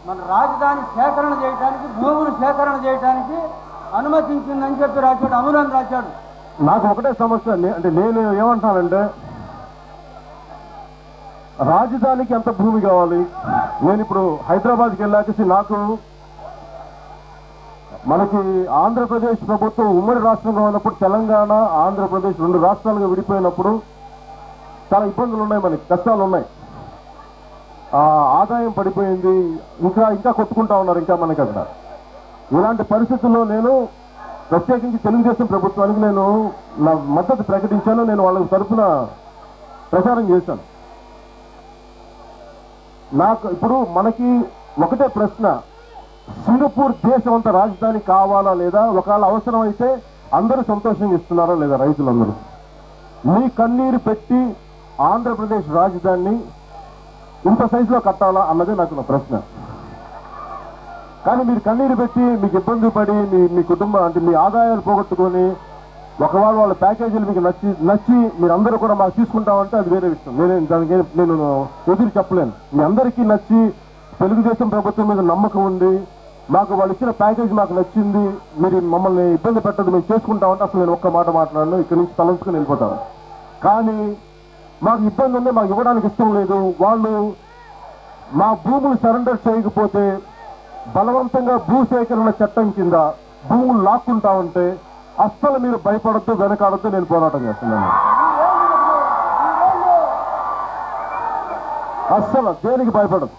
మన రాజధాని సేకరణ చేయడానికి, భూములు సేకరణ చేయడానికి అనుమతించిందని చెప్పి రాశాడు, అమూలని రాశాడు. నాకు ఒకటే సమస్య, అంటే నేను ఏమంటానంటే రాజధానికి ఎంత భూమి కావాలి? నేను ఇప్పుడు హైదరాబాద్కి వెళ్ళాక నాకు మనకి ఆంధ్రప్రదేశ్ ప్రభుత్వం ఉమ్మడి రాష్ట్రంగా ఉన్నప్పుడు తెలంగాణ ఆంధ్రప్రదేశ్ 2 రాష్ట్రాలుగా విడిపోయినప్పుడు చాలా ఇబ్బందులు ఉన్నాయి, మనకి కష్టాలు ఉన్నాయి. ఆదాయం పడిపోయింది, ఇంకా కొట్టుకుంటా ఉన్నారు ఇంకా మనకి అక్కడ. ఇలాంటి పరిస్థితుల్లో నేను ప్రత్యేకించి తెలుగుదేశం ప్రభుత్వానికి నేను నా మద్దతు ప్రకటించాను. నేను వాళ్ళ తరఫున ప్రచారం చేశాను. నాకు ఇప్పుడు మనకి ఒకటే ప్రశ్న, సింగపూర్ దేశం అంతా రాజధాని కావాలా లేదా? ఒకవేళ అవసరం అయితే అందరూ సంతోషంగా ఇస్తున్నారా లేదా? రైతులందరూ మీ కన్నీరు పెట్టి ఆంధ్రప్రదేశ్ రాజధానిని ఇంత సైజులో కట్టాలా అన్నదే నాకు నా ప్రశ్న. కానీ మీరు కన్నీరు పెట్టి మీకు ఇబ్బంది పడి మీ కుటుంబం అంటే మీ ఆదాయాలు పోగొట్టుకొని ఒకవేళ వాళ్ళ ప్యాకేజీలు మీకు నచ్చి మీరు అందరూ కూడా మాకు తీసుకుంటామంటే అది వేరే విషయం. దానికి నేను ఎదురు చెప్పలేను. మీ అందరికీ నచ్చి తెలుగుదేశం ప్రభుత్వం మీద నమ్మకం ఉంది, మాకు వాళ్ళు ఇచ్చిన ప్యాకేజ్ మాకు నచ్చింది, మీరు మమ్మల్ని ఇబ్బంది పెట్టదు మేము చేసుకుంటామంటే అసలు నేను ఒక్క మాట మాట్లాడను, ఇక్కడి నుంచి తలంచుకొని వెళ్ళిపోతాను. కానీ మాకు ఇబ్బంది ఉంది, మాకు ఇవ్వడానికి ఇష్టం లేదు, వాళ్ళు మా భూములు సరెండర్ చేయకపోతే బలవంతంగా భూసేకరణ చట్టం కింద భూములు లాక్కుంటా ఉంటే అస్సలు మీరు భయపడద్దు, వెనకాడద్దు, నేను పోరాటం చేస్తున్నాను. అస్సలు దేనికి భయపడదు.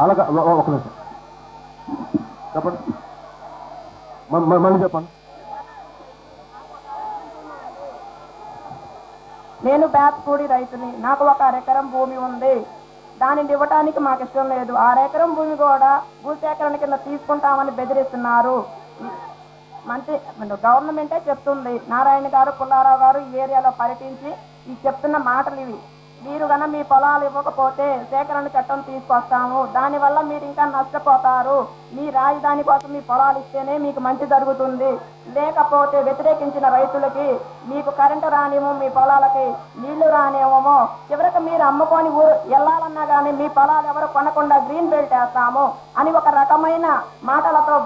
అలాగా ఒక నిమిషం చెప్పండి, మళ్ళీ చెప్పండి. నేను బేతపూడి రైతుని, నాకు 1 ఎకరం భూమి ఉంది, దానిని ఇవ్వటానికి మాకు ఇష్టం లేదు. 6 ఎకరం భూమి కూడా భూసేకరణ కింద తీసుకుంటామని బెదిరిస్తున్నారు. మంత్రి గవర్నమెంటే చెప్తుంది. నారాయణ గారు, పుల్లారావు గారు ఈ ఏరియాలో పర్యటించి ఈ చెప్తున్న మాటలు ఇవి. మీరు కనుక మీ పొలాలు ఇవ్వకపోతే సేకరణ చట్టం తీసుకొస్తాము, దానివల్ల మీరు ఇంకా నష్టపోతారు, మీ రాజధాని కోసం మీ పొలాలు ఇస్తేనే మీకు మంచి జరుగుతుంది, లేకపోతే వ్యతిరేకించిన రైతులకి మీకు కరెంటు రానేమో, మీ పొలాలకి నీళ్లు రానేమో, చివరికి మీరు అమ్ముకొని ఊరు వెళ్ళాలన్నా కానీ మీ పొలాలు ఎవరు కొనకుండా గ్రీన్ బెల్ట్ వేస్తాము అని ఒక రకమైన మాటలతో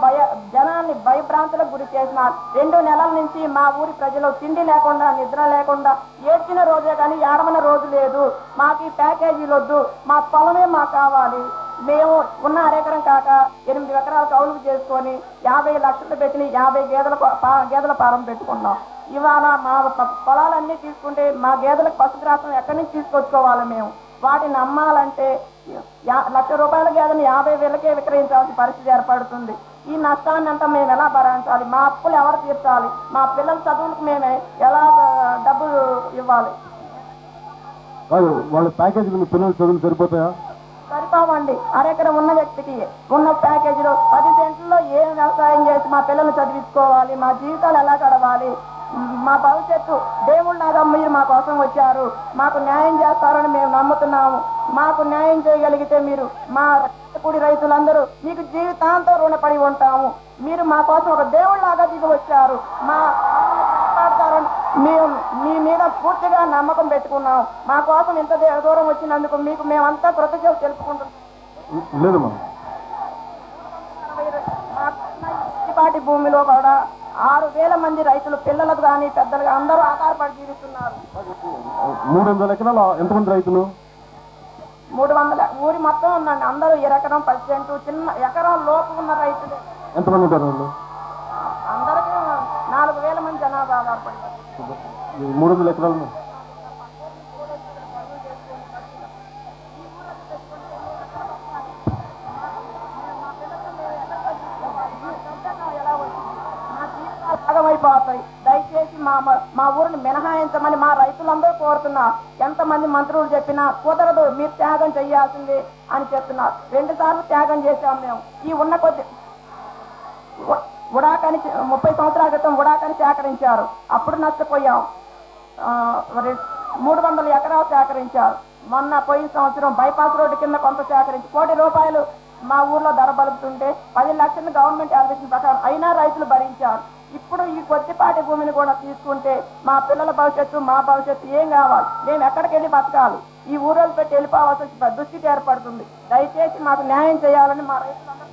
జనాన్ని భయభ్రాంతులకు గురి చేసినారు. 2 నెలల నుంచి మా ఊరి ప్రజలు తిండి లేకుండా, నిద్ర లేకుండా ఏడ్చిన రోజే కానీ ఏడవన రోజు లేదు. మాకు ఈ ప్యాకేజీలు వద్దు, మా పొలమే మాకు కావాలి. మేము ఉన్న 1 ఎకరం కాక 8 ఎకరాలు కౌలుకు చేసుకొని 50 లక్షలు పెట్టి 50 గేదెల ఫారం పెట్టుకున్నాం. ఇవాళ మా పొలాలన్నీ తీసుకుంటే మా గేదెలకు పశుగ్రాసం ఎక్కడి నుంచి తీసుకొచ్చుకోవాలి? మేము వాటిని అమ్మాలంటే ₹1,00,000 గేదెని 50,000కే విక్రయించాల్సిన పరిస్థితి ఏర్పడుతుంది. ఈ నష్టాన్ని అంతా మేము ఎలా భరించాలి? మా అప్పులు ఎవరు తీర్చాలి? మా పిల్లల చదువులకు మేమే ఎలా డబ్బులు ఇవ్వాలి? వాళ్ళ ప్యాకేజీలు మీ పిల్లల చదువులు సరిపోతాయా? సరిపోవండి. 1 ఎకరం ఉన్న వ్యక్తికి ఉన్న ప్యాకేజీలో 10 సెంట్లలో ఏం వ్యవసాయం చేసి మా పిల్లల్ని చదివించుకోవాలి? మా జీవితాలు ఎలా గడవాలి? మా భవిష్యత్తు దేవుళ్ళలాగా మీరు మా కోసం వచ్చారు, మాకు న్యాయం చేస్తారని మేము నమ్ముతున్నాము. మాకు న్యాయం చేయగలిగితే మీరు మా కూడి రైతులందరూ మీకు జీవితాంతో రుణపడి ఉంటాము. మీరు మా కోసం ఒక దేవుళ్ళలాగా దిగి వచ్చారు, మా మేము మీ మీద పూర్తిగా నమ్మకం పెట్టుకున్నాం. మా కోసం ఇంత దూరం వచ్చినందుకు మీకు మేమంతా కృతజ్ఞతలు తెలుపుకుంటున్నాం. పాటి భూమిలో కూడా 6,000 మంది రైతులు, పిల్లలకు కానీ పెద్దలుగా అందరూ ఆధారపడి జీవిస్తున్నారు. 300 ఎకరాలు ఎంతమంది రైతులు? 300. ఊరి మొత్తం ఉందండి, అందరూ 2 ఎకరం 10 సెంటు చిన్న ఎకరం లోపు ఉన్న రైతులే. ఎంతమంది ఉంటారు? అందరికీ 4,000 మంది జనాభా ఆధారపడి 300 ఎకరాలు. భాగమైపోతాయి. దయచేసి మా ఊరిని మినహాయించమని మా రైతులందరూ కోరుతున్నారు. ఎంతమంది మంత్రులు చెప్పినా కుదరదు, మీరు త్యాగం చేయాల్సింది అని చెప్తున్నారు. 2 సార్లు త్యాగం చేశాం మేము. ఈ ఉన్న కొద్ది ఉడాకని 30 సంవత్సరాల క్రితం ఉడాకని సేకరించారు, అప్పుడు నష్టపోయాం. 300 ఎకరాలు సేకరించారు. మొన్న పోయిన సంవత్సరం బైపాస్ రోడ్డు కింద కొంత సేకరించి ₹1,00,00,000 మా ఊర్లో ధర బలుపుతుంటే 10 లక్షలు గవర్నమెంట్ అలొకేషన్ ప్రకారం అయినా రైతులు భరించారు. ఇప్పుడు ఈ కొద్దిపాటి భూమిని కూడా తీసుకుంటే మా పిల్లల భవిష్యత్తు, మా భవిష్యత్తు ఏం కావాలి? మేము ఎక్కడికి వెళ్ళి బతకాలి? ఈ ఊరోళ్ళు పెట్టి వెళ్ళిపోవాల్సి వచ్చి దుస్థితి ఏర్పడుతుంది. దయచేసి మాకు న్యాయం చేయాలని మా రైతులందరూ